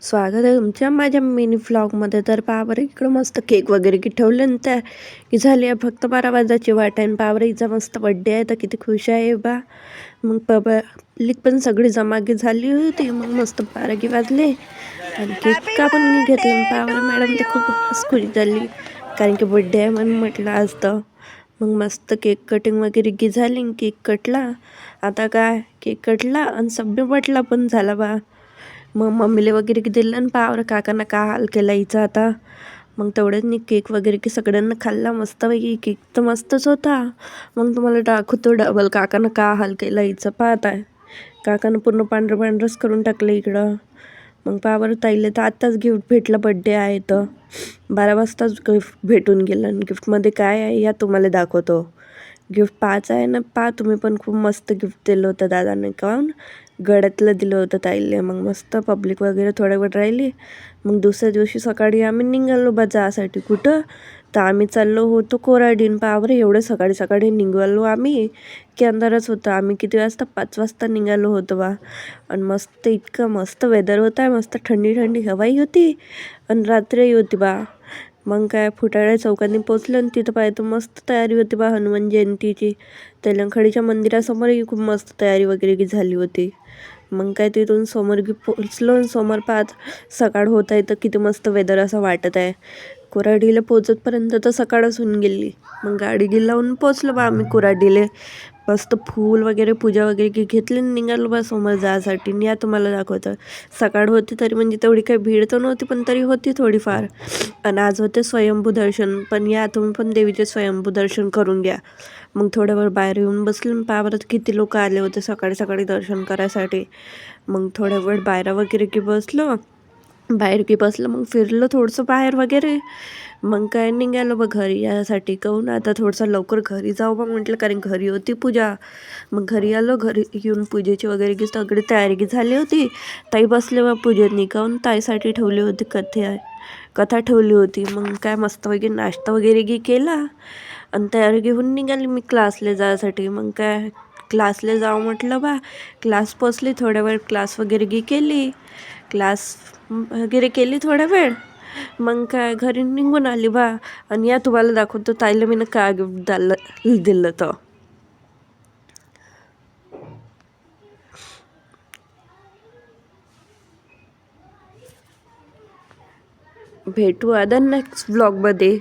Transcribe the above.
स्वागत आहे तुमच्या माझ्या मिनी व्लॉगमध्ये. तर पहा बरं, इकडं मस्त केक वगैरे की ठेवलं आणि त्या की झाली आहे फक्त 12 वाजायची वाट आहे. आणि पहा बरं, हिचा मस्त बड्डे आहे तर किती खुश आहे बा. मग पब्लिक पण सगळी जमागी झाली होती. मग मस्त 12 वाजले आणि केक कापून घेतला. आणि पहा बरं, मॅडम ते खूप खुश झाली कारण की बड्डे आहे म्हणून म्हटलं आज तर. मग मस्त केक कटिंग वगैरे की झाली, केक कटला. आता काय केक कटला आणि सभ्य बटला पण झाला बा. मग मम्मीला वगैरे की दिलं आणि पावर काकांना का हाल केला हिचा आता. मग तेवढ्याच मी केक वगैरे की सगळ्यांना खाल्ला मस्तपैकी. केक तर मस्तच होता. मग तुम्हाला दाखवतो डबल काकांना का हाल केला हिचं. पाहत आहे काकानं पूर्ण पांढरं पांढरंच करून टाकलं इकडं. मग पावर ताईला तर आत्ताच गिफ्ट भेटलं, बड्डे आहे तर 12 वाजताच गिफ्ट भेटून गेलं. आणि गिफ्टमध्ये काय आहे या तुम्हाला दाखवतो. गिफ्ट पाच आहे ना, पहा तुम्ही पण. खूप मस्त गिफ्ट दिलं होतं दादाने, काहून गळ्यातलं दिलं होतं ताईला. मग मस्त पब्लिक वगैरे थोड्या वेळ राहिली. मग दुसऱ्या दिवशी सकाळी आम्ही निघालो बा जासाठी. कुठं तर आम्ही चाललो होतो कोराडीन. पावर एवढं सकाळी सकाळी निघालो आम्ही की अंधारच होतं. आम्ही किती वाजता 5 वाजता निघालो होतो बा. आणि मस्त इतकं मस्त वेदर होता, मस्त थंडी थंडी हवाई होती आणि रात्री होती बा. मग काय फुटाळ्या चौकांनी पोचलं आणि तिथं पाहतो मस्त तयारी होती बा हनुमान जयंतीची. तेलंखडीच्या मंदिरासमोरही खूप मस्त तयारी वगैरे की झाली होती. मग काय तिथून समोर की पोचलो आणि समोर पाहत सकाळ होत आहे तर किती मस्त वेदर असं वाटत आहे. कोराडीला पोचतपर्यंत तर सकाळच होऊन गेली. मग गाडी लावून पोचलो बा आम्ही कोराडीले. मस्त फूल वगैरे पूजा वगैरे की घेतली आणि निघालो बा समोर जायसाठी. या तुम्हाला दाखवतं. सकाळ होती तरी म्हणजे तेवढी काही भीड तर नव्हती, पण तरी होती थोडीफार. आणि आज होते स्वयंभू दर्शन पण. या तुम्ही पण देवीचे स्वयंभू दर्शन करून घ्या. मग थोड्या वेळ बाहेर येऊन बसले. पावरत किती लोक आले होते सकाळी सकाळी दर्शन करायसाठी. मग थोड्या वेळ बाहेर वगैरे की बसलो. बाहेर की बसलं मग फिरलं थोडंसं बाहेर वगैरे. मग काय निघालो बघ घरी यासाठी. कहून आता थोडंसं लवकर घरी जाऊ बा म्हटलं, कारण घरी होती पूजा. मग घरी आलो. घरी येऊन पूजेची वगैरे की सगळी तयारी की झाली होती. ताई बसले बा पूजेत निघावून. ताईसाठी ठेवली होती कथा ठेवली होती. मग काय मस्त वगैरे नाश्ता वगैरे की केला आणि तयारी घेऊन निघाली मी क्लासला जायसाठी. मग काय क्लासला जावं म्हटलं बा. क्लास पोचली. थोड्या वेळ क्लास वगैरे की केली. क्लास वगैरे केली थोड्या वेळ. मग काय घरी निघून आली बा. आणि या तुम्हाला दाखवतो ताईला मी काय गिफ्ट दिलं तर. भेटू आता नेक्स्ट व्लॉगमध्ये.